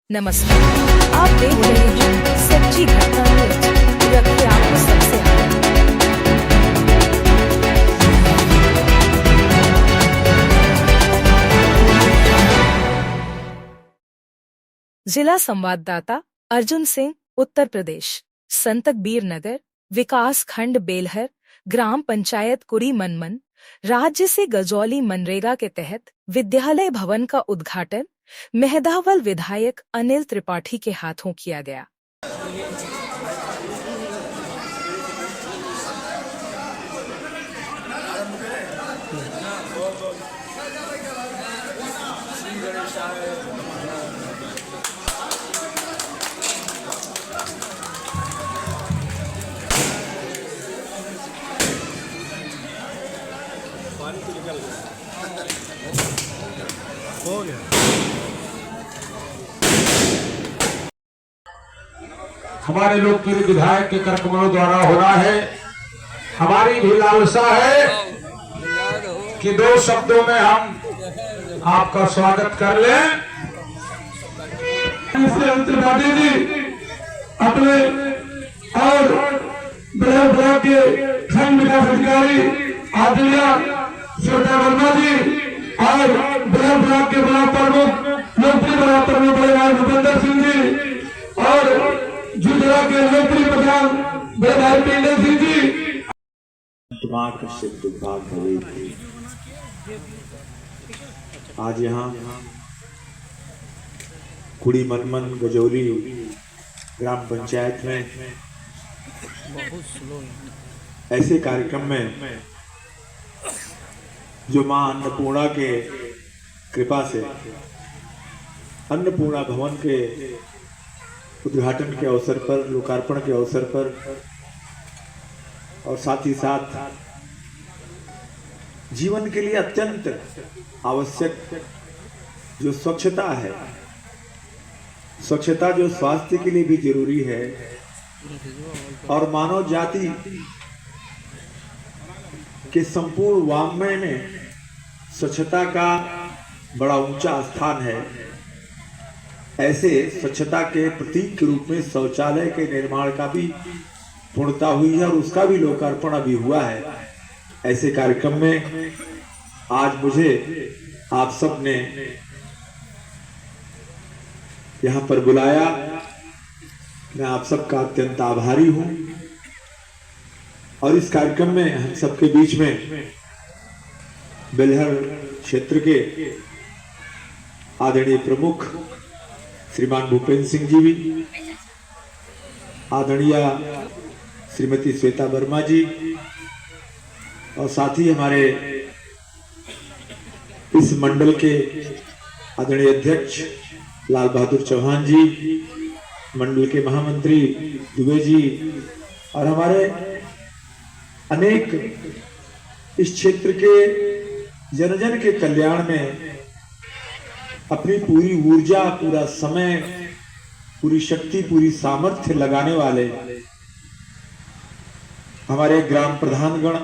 नमस्कार, आप देख रहे हैं सच्ची घटना न्यूज। रखिए आपको सबसे आगे। जिला संवाददाता अर्जुन सिंह, उत्तर प्रदेश। संतकबीर नगर, विकास खंड बेलहर, ग्राम पंचायत कुरी मनमन, राज्य से गजौली मनरेगा के तहत विद्यालय भवन का उद्घाटन मेहदावल विधायक अनिल त्रिपाठी के हाथों किया गया। हो गया। हमारे लोकप्रिय विधायक के कर कमलों द्वारा हो रहा है। हमारी भी लालसा है कि दो शब्दों में हम आपका स्वागत कर लें। त्रिपाठी जी अपने और ब्लॉक के खंड विकास अधिकारी आदरणीय श्वेता वर्मा जी और ब्लॉक के ब्लॉक प्रमुख लोकप्रिय ब्लॉक प्रमुख बड़े भाई भूपेंद्र सिंह जी और जुजरा के लोकप्रिय प्रधान बड़े भाई पेंडे सिंह जी। आज यहाँ कुड़ी मनमन गजौली ग्राम पंचायत में ऐसे कार्यक्रम में जो मां अन्नपूर्णा के कृपा से अन्नपूर्णा भवन के उद्घाटन के अवसर पर, लोकार्पण के अवसर पर और साथ ही साथ जीवन के लिए अत्यंत आवश्यक जो स्वच्छता है, स्वच्छता जो स्वास्थ्य के लिए भी जरूरी है और मानव जाति के संपूर्ण वाङ्मय में स्वच्छता का बड़ा ऊंचा स्थान है। ऐसे स्वच्छता के प्रतीक के रूप में शौचालय के निर्माण का भी पूर्णता हुई है और उसका भी लोकार्पण अभी हुआ है। ऐसे कार्यक्रम में आज मुझे आप सब ने यहाँ पर बुलाया। मैं आप सबका अत्यंत आभारी हूँ और इस कार्यक्रम में हम सबके बीच में बेलहर क्षेत्र के आदरणीय प्रमुख श्रीमान भूपेंद्र सिंह जी भी, आदरणीय श्रीमती श्वेता वर्मा जी और साथ ही हमारे इस मंडल के आदरणीय अध्यक्ष लाल बहादुर चौहान जी, मंडल के महामंत्री दुबे जी और हमारे अनेक इस क्षेत्र के जन जन के कल्याण में अपनी पूरी ऊर्जा, पूरा समय, पूरी शक्ति, पूरी सामर्थ्य लगाने वाले हमारे ग्राम प्रधानगण,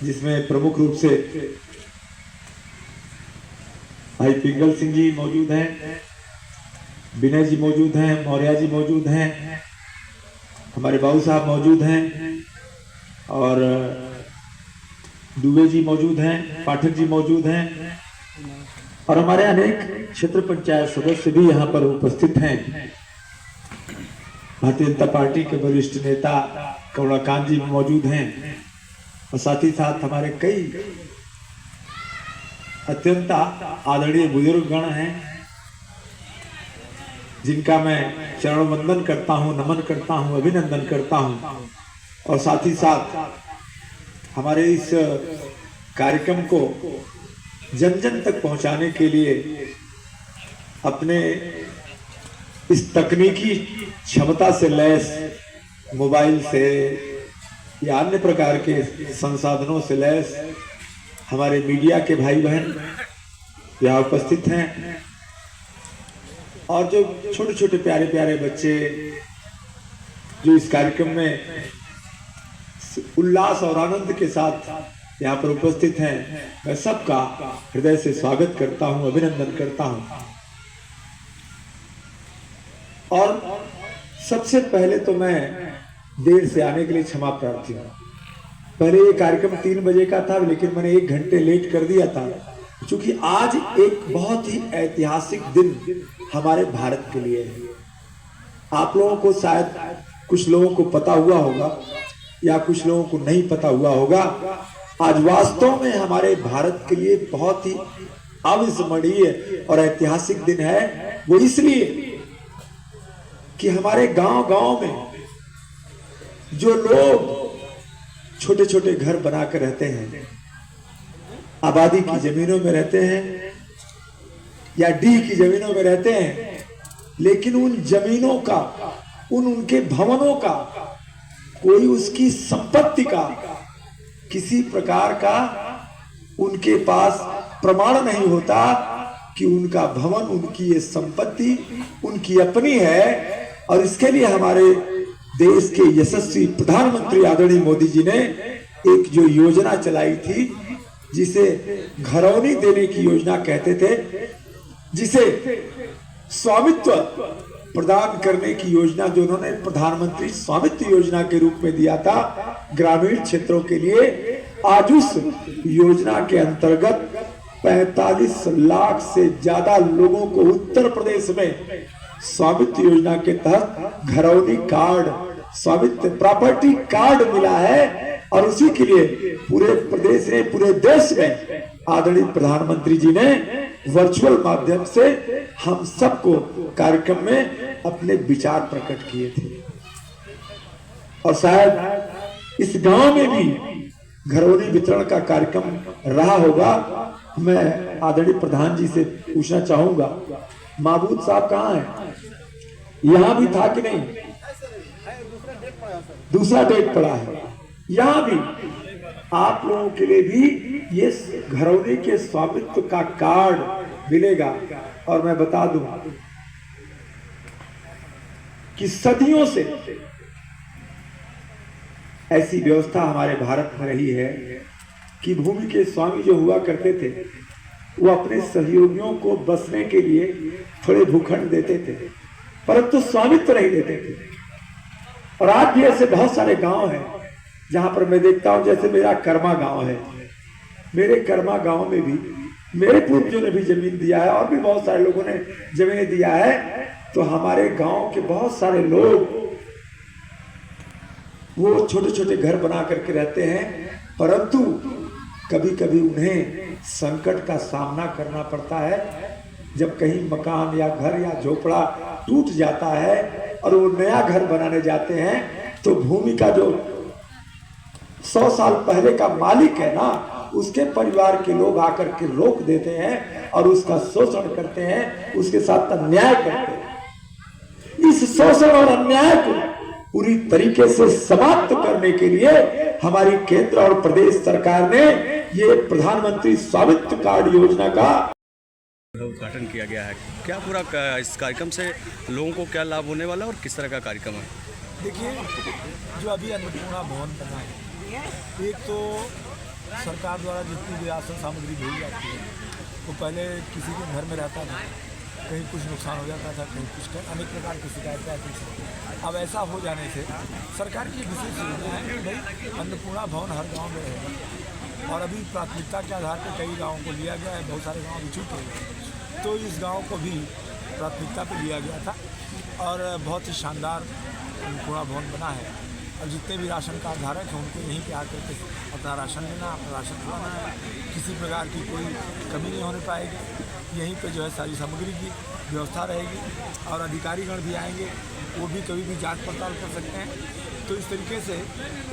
जिसमें प्रमुख रूप से भाई पिंगल सिंह जी मौजूद हैं, विनय जी मौजूद हैं, मौर्या जी मौजूद हैं, हमारे बाबू साहब मौजूद हैं और दुबे जी मौजूद हैं, पाठक जी मौजूद हैं और हमारे अनेक क्षेत्र पंचायत सदस्य भी यहाँ पर उपस्थित हैं। भारतीय जनता पार्टी के वरिष्ठ नेता कमलाकांत जी मौजूद हैं और साथ ही साथ हमारे कई अत्यंत आदरणीय बुजुर्ग गण हैं जिनका मैं चरण वंदन करता हूँ, नमन करता हूँ, अभिनंदन करता हूँ और साथ ही साथ हमारे इस कार्यक्रम को जन जन तक पहुंचाने के लिए अपने इस तकनीकी क्षमता से लैस मोबाइल से या अन्य प्रकार के संसाधनों से लैस हमारे मीडिया के भाई बहन यहाँ उपस्थित हैं और जो छोटे छोटे प्यारे प्यारे बच्चे जो इस कार्यक्रम में उल्लास और आनंद के साथ यहाँ पर उपस्थित हैं, मैं सबका हृदय से स्वागत करता हूँ, अभिनंदन करता हूँ। और सबसे पहले तो मैं देर से आने के लिए क्षमा प्रार्थी हूँ। पहले ये कार्यक्रम 3 बजे का था, लेकिन मैंने 1 घंटे लेट कर दिया था, क्योंकि आज एक बहुत ही ऐतिहासिक दिन हमारे भारत के लिए है। आप लोगों को शायद कुछ लोगों को पता हुआ होगा या कुछ लोगों को नहीं पता हुआ होगा। आज वास्तव में हमारे भारत के लिए बहुत ही अविस्मरणीय और ऐतिहासिक दिन है। वो इसलिए कि हमारे गांव-गांव में जो लोग छोटे छोटे घर बनाकर रहते हैं, आबादी की जमीनों में रहते हैं या डी की जमीनों में रहते हैं, लेकिन उन जमीनों का, उनके भवनों का, कोई उसकी संपत्ति का किसी प्रकार का उनके पास प्रमाण नहीं होता कि उनका भवन, उनकी ये संपत्ति उनकी अपनी है। और इसके लिए हमारे देश के यशस्वी प्रधानमंत्री आदरणीय मोदी जी ने एक जो योजना चलाई थी, जिसे घरौनी देने की योजना कहते थे, जिसे स्वामित्व प्रदान करने की योजना जो उन्होंने प्रधानमंत्री स्वामित्व योजना के रूप में दिया था ग्रामीण क्षेत्रों के लिए, आज उस योजना के अंतर्गत 45 लाख से ज्यादा लोगों को उत्तर प्रदेश में स्वामित्व योजना के तहत घरौनी कार्ड, स्वामित्व प्रॉपर्टी कार्ड मिला है। और उसी के लिए पूरे प्रदेश ने, पूरे देश में आदरणीय प्रधानमंत्री जी ने वर्चुअल माध्यम से हम सबको कार्यक्रम में अपने विचार प्रकट किए थे। और शायद इस गांव में भी घरौनी वितरण का कार्यक्रम रहा होगा। मैं आदरणीय प्रधान जी से पूछना चाहूंगा, महबूब साहब कहाँ हैं? यहां भी था कि नहीं? दूसरा डेट पड़ा है। यहां भी आप लोगों के लिए भी ये घरौनी के स्वामित्व का कार्ड मिलेगा। और मैं बता दूं कि सदियों से ऐसी व्यवस्था हमारे भारत में रही है कि भूमि के स्वामी जो हुआ करते थे, वो अपने सहयोगियों को बसने के लिए थोड़े भूखंड देते थे, परंतु स्वामित्व नहीं देते थे। और आज भी ऐसे बहुत सारे गांव हैं जहां पर मैं देखता हूं, जैसे मेरा कर्मा गांव है, मेरे कर्मा गांव में भी मेरे पूर्वजों ने भी जमीन दिया है और भी बहुत सारे लोगों ने जमीनें दिया है। तो हमारे गांव के बहुत सारे लोग वो छोटे छोटे घर बना करके रहते हैं, परंतु कभी कभी उन्हें संकट का सामना करना पड़ता है। जब कहीं मकान या घर या झोपड़ा टूट जाता है और वो नया घर बनाने जाते हैं, तो भूमि का जो 100 साल पहले का मालिक है ना, उसके परिवार के लोग आकर के रोक देते हैं और उसका शोषण करते हैं, उसके साथ अन्याय करते हैं। इस शोषण और अन्याय को पूरी तरीके से समाप्त करने के लिए हमारी केंद्र और प्रदेश सरकार ने ये प्रधानमंत्री स्वामित्व कार्ड योजना का उद्घाटन किया गया है। क्या पूरा इस कार्यक्रम से लोगों को क्या लाभ होने वाला है और किस तरह का कार्यक्रम है? देखिए, जो अभी अन्नपूर्णा भवन बना है, एक तो सरकार द्वारा जितनी भी राशन सामग्री भेजी जाती है, वो पहले किसी के घर में रहता था, कहीं कुछ नुकसान हो जाता था, कहीं कुछ अनेक प्रकार की शिकायतें आती थी। अब ऐसा हो जाने से सरकार की विशेष योजना है कि भाई अन्नपूर्णा भवन हर गांव में रहेगा। और अभी प्राथमिकता के आधार पर कई गाँवों को लिया गया है, बहुत सारे गाँव भी छूट गए, तो इस गाँव को भी प्राथमिकता पर लिया गया था और बहुत ही शानदार अन्नपूर्णा भवन बना है। और जितने भी राशन कार्ड धारक हैं उनको यहीं पे आकर के अपना राशन लेना, अपना राशन खिलाना है, किसी प्रकार की कोई कमी नहीं होने पाएगी। यहीं पे जो है सारी सामग्री की व्यवस्था रहेगी और अधिकारीगण भी आएंगे, वो भी कभी भी जांच पड़ताल कर सकते हैं। तो इस तरीके से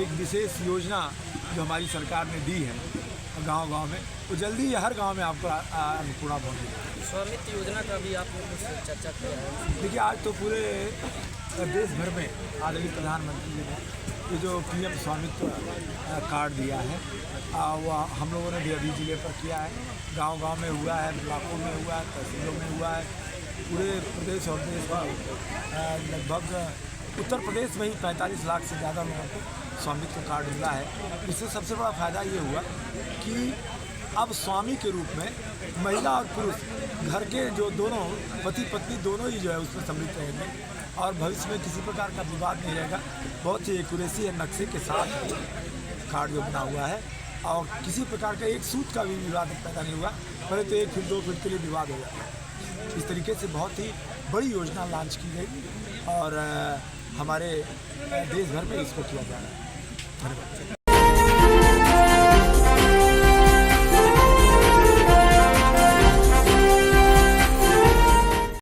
एक विशेष योजना जो हमारी सरकार ने दी है गांव-गांव में, वो जल्दी ही हर गांव में आपको अन्नपूर्णा भवन मिलेगा। स्वामित्व योजना का भी आपने कुछ चर्चा किया है? देखिए, आज तो पूरे देश भर में आदरणीय प्रधानमंत्री जी ने ये जो PM स्वामित्व कार्ड दिया है, वो हम लोगों ने भी अभी जिले पर किया है, गांव-गांव में हुआ है, ब्लॉकों में हुआ है, तहसीलों में हुआ है। पूरे प्रदेश और देश में लगभग उत्तर प्रदेश में ही 45 लाख से ज़्यादा लोगों को स्वामित्व कार्ड मिला है। इससे सबसे बड़ा फ़ायदा ये हुआ कि अब स्वामी के रूप में महिला और पुरुष घर के जो दोनों पति पत्नी दोनों ही जो है उसमें सम्मिलित रहेंगे और भविष्य में किसी प्रकार का विवाद नहीं रहेगा। बहुत ही एक्यूरेसी है नक्शे के साथ कार्ड जो बना हुआ है और किसी प्रकार का एक सूत का भी विवाद पैदा नहीं हुआ। पहले तो 1 फीट 2 फीट के लिए विवाद हो जाता। इस तरीके से बहुत ही बड़ी योजना लॉन्च की गई और हमारे देश भर में इसको किया जा रहा है। धन्यवाद।